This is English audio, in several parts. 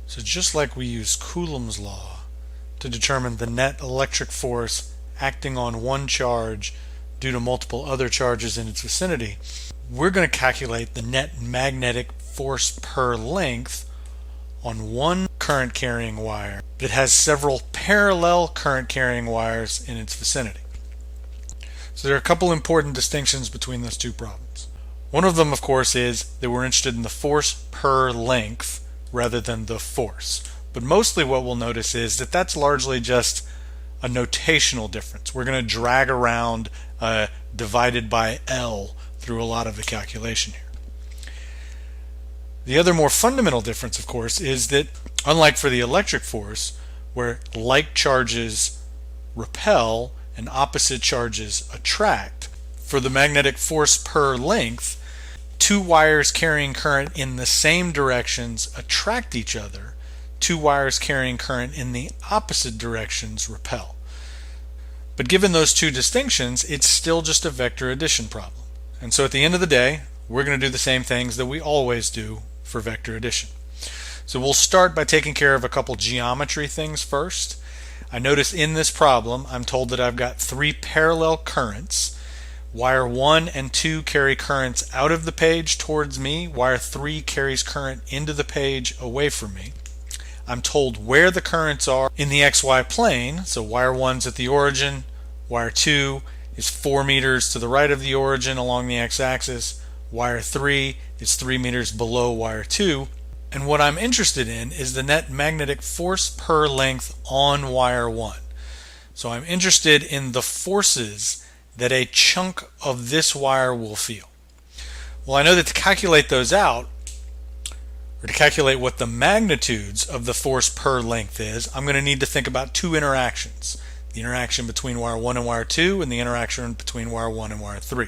So just like we use Coulomb's law to determine the net electric force acting on one charge due to multiple other charges in its vicinity, we're going to calculate the net magnetic force per length on one current carrying wire that has several parallel current carrying wires in its vicinity. So there are a couple important distinctions between those two problems. One of them, of course, is that we're interested in the force per length rather than the force. But mostly what we'll notice is that that's largely just a notational difference. We're going to drag around divided by L through a lot of the calculation here. The other more fundamental difference, of course, is that unlike for the electric force, where like charges repel and opposite charges attract, for the magnetic force per length, two wires carrying current in the same directions attract each other. Two wires carrying current in the opposite directions repel. But given those two distinctions, it's still just a vector addition problem. And so at the end of the day, we're going to do the same things that we always do for vector addition. So we'll start by taking care of a couple geometry things first. I notice in this problem, I'm told that I've got three parallel currents. Wire 1 and 2 carry currents out of the page towards me. Wire 3 carries current into the page away from me. I'm told where the currents are in the XY plane. So wire 1's at the origin. Wire 2 is 4 meters to the right of the origin along the x-axis. Wire 3 is 3 meters below wire 2. And what I'm interested in is the net magnetic force per length on wire 1. So I'm interested in the forces that a chunk of this wire will feel. Well, I know that to calculate those out, or to calculate what the magnitudes of the force per length is, I'm going to need to think about two interactions. The interaction between wire 1 and wire 2 and the interaction between wire 1 and wire 3.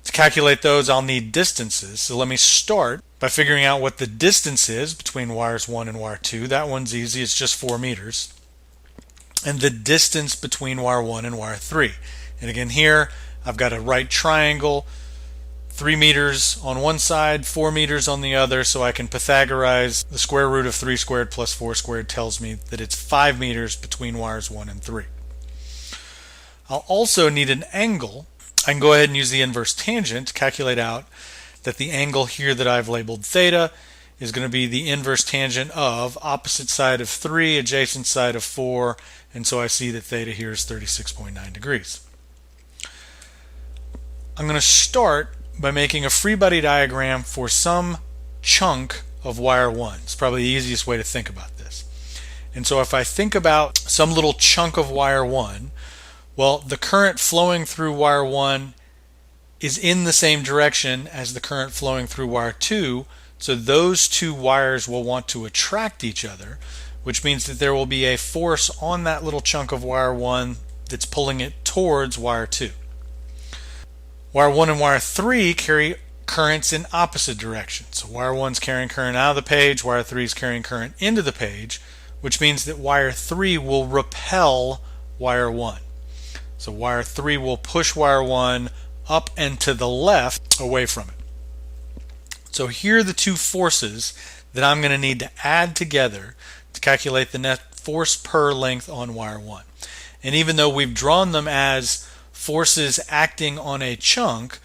To calculate those, I'll need distances. So let me start by figuring out what the distance is between wires 1 and wire 2. That one's easy, it's just 4 meters. And the distance between wire 1 and wire 3. And again here, I've got a right triangle, 3 meters on one side, 4 meters on the other, so I can Pythagorize the square root of 3 squared plus 4 squared tells me that it's 5 meters between wires 1 and 3. I'll also need an angle. I can go ahead and use the inverse tangent to calculate out that the angle here that I've labeled theta is going to be the inverse tangent of opposite side of 3, adjacent side of 4, and so I see that theta here is 36.9 degrees. I'm going to start by making a free body diagram for some chunk of wire 1. It's probably the easiest way to think about this. And so if I think about some little chunk of wire 1, well, the current flowing through wire 1 is in the same direction as the current flowing through wire 2, so those two wires will want to attract each other, which means that there will be a force on that little chunk of wire 1 that's pulling it towards wire 2. Wire 1 and wire 3 carry currents in opposite directions. So wire 1's carrying current out of the page, wire 3 is carrying current into the page, which means that wire 3 will repel wire 1. So wire 3 will push wire 1 up and to the left away from it. So here are the two forces that I'm going to need to add together to calculate the net force per length on wire 1. And even though we've drawn them as forces acting on a chunk,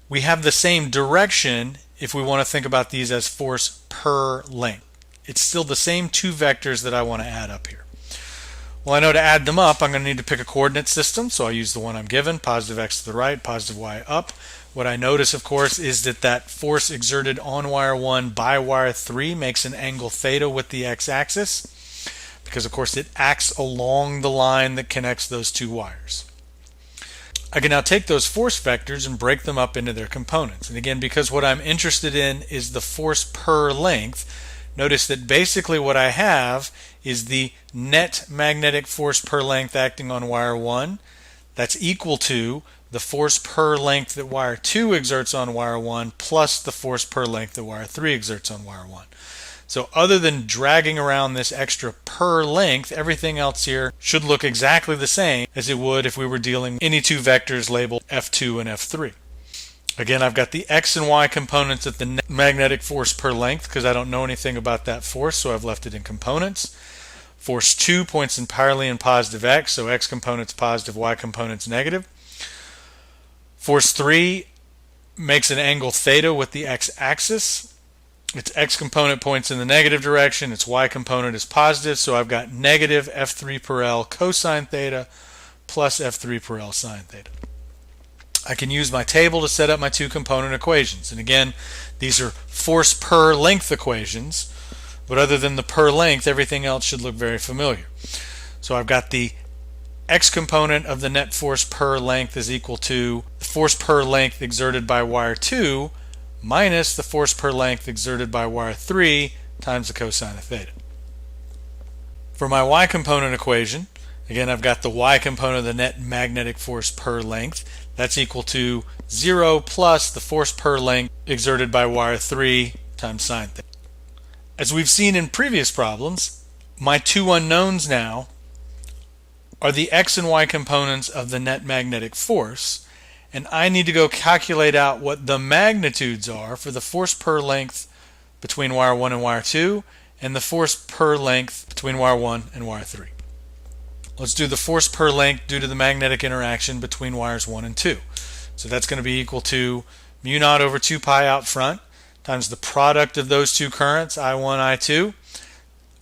we have the same direction if we want to think about these as force per length. It's still the same two vectors that I want to add up here. Well, I know to add them up, I'm going to need to pick a coordinate system, so I'll use the one I'm given, positive x to the right, positive y up. What I notice, of course, is that that force exerted on wire 1 by wire 3 makes an angle theta with the x-axis, because, of course, it acts along the line that connects those two wires. I can now take those force vectors and break them up into their components. And again, because what I'm interested in is the force per length, notice that basically what I have is the net magnetic force per length acting on wire 1. That's equal to the force per length that wire 2 exerts on wire 1 plus the force per length that wire 3 exerts on wire 1. So other than dragging around this extra per length, everything else here should look exactly the same as it would if we were dealing with any two vectors labeled F2 and F3. Again, I've got the x and y components of the net magnetic force per length because I don't know anything about that force, so I've left it in components. Force 2 points entirely in positive x, so x component's positive, y component's negative. Force 3 makes an angle theta with the x-axis. Its x component points in the negative direction, its y component is positive, so I've got negative F3 per L cosine theta plus F3 per L sine theta. I can use my table to set up my two component equations. And again, these are force per length equations, but other than the per length, everything else should look very familiar. So I've got the x component of the net force per length is equal to the force per length exerted by wire 2 minus the force per length exerted by wire 3 times the cosine of theta. For my y component equation, again, I've got the y component of the net magnetic force per length. That's equal to 0 plus the force per length exerted by wire 3 times sine theta. As we've seen in previous problems, my two unknowns now are the x and y components of the net magnetic force, and I need to go calculate out what the magnitudes are for the force per length between wire 1 and wire 2 and the force per length between wire 1 and wire 3. Let's do the force per length due to the magnetic interaction between wires 1 and 2. So that's going to be equal to mu naught over 2 pi out front times the product of those two currents, I1, I2,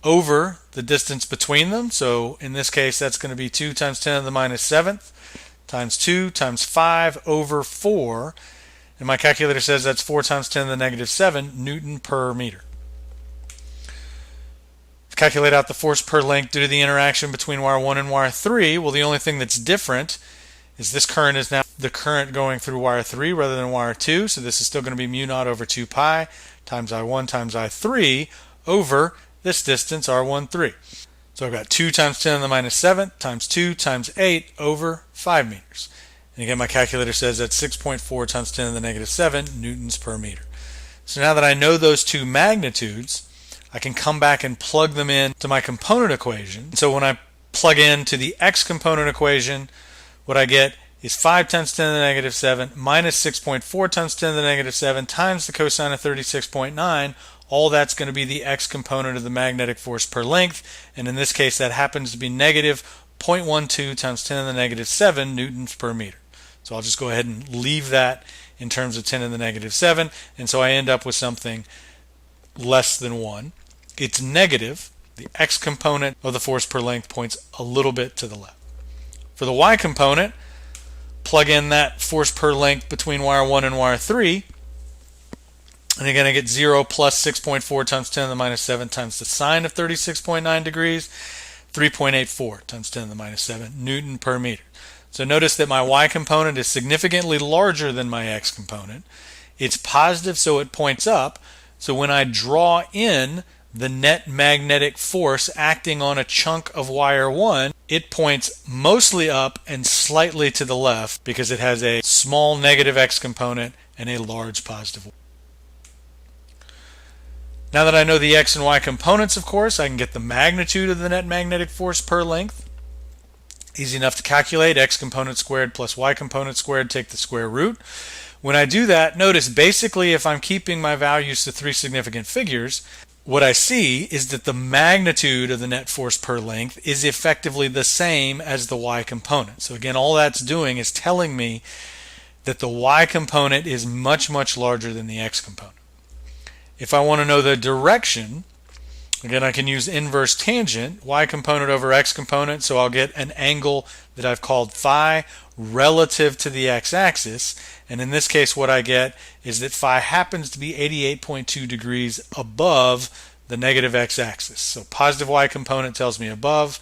over the distance between them. So in this case, that's going to be 2 times 10 to the minus 7th times 2 times 5 over 4. And my calculator says that's 4 times 10 to the negative 7 Newton per meter. Calculate out the force per length due to the interaction between wire 1 and wire 3. Well, the only thing that's different is this current is now the current going through wire 3 rather than wire 2. So this is still going to be mu naught over 2 pi times I1 times I3 over this distance, R13. So I've got 2 times 10 to the minus 7th times 2 times 8 over 5 meters. And again, my calculator says that's 6.4 times 10 to the negative 7 newtons per meter. So now that I know those two magnitudes, I can come back and plug them in to my component equation. So when I plug into the x component equation, what I get is 5 times 10 to the negative 7 minus 6.4 times 10 to the negative 7 times the cosine of 36.9. All that's going to be the x component of the magnetic force per length, and in this case that happens to be negative 0.12 times 10 to the negative 7 newtons per meter. So I'll just go ahead and leave that in terms of 10 to the negative 7, and so I end up with something less than 1. It's negative. The x component of the force per length points a little bit to the left. For the y component, plug in that force per length between wire 1 and wire 3, and again I get 0 plus 6.4 times 10 to the minus 7 times the sine of 36.9 degrees, 3.84 times 10 to the minus 7 Newton per meter. So notice that my y component is significantly larger than my x component. It's positive, so it points up. So when I draw in the net magnetic force acting on a chunk of wire 1, it points mostly up and slightly to the left because it has a small negative x component and a large positive y. Now that I know the x and y components, of course, I can get the magnitude of the net magnetic force per length. Easy enough to calculate. X component squared plus y component squared, take the square root. When I do that, notice basically if I'm keeping my values to three significant figures, what I see is that the magnitude of the net force per length is effectively the same as the y component. So again, all that's doing is telling me that the y component is much, much larger than the x component. If I want to know the direction, again, I can use inverse tangent, y component over x component, so I'll get an angle that I've called phi relative to the x-axis, and in this case what I get is that phi happens to be 88.2 degrees above the negative x-axis. So positive y component tells me above,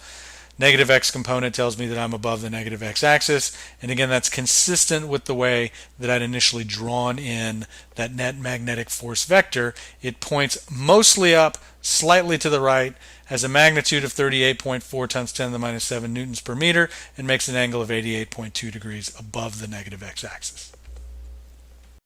negative x component tells me that I'm above the negative x-axis, and again that's consistent with the way that I'd initially drawn in that net magnetic force vector. It points mostly up, slightly to the right, has a magnitude of 38.4 times 10 to the minus 7 newtons per meter, and makes an angle of 88.2 degrees above the negative x-axis.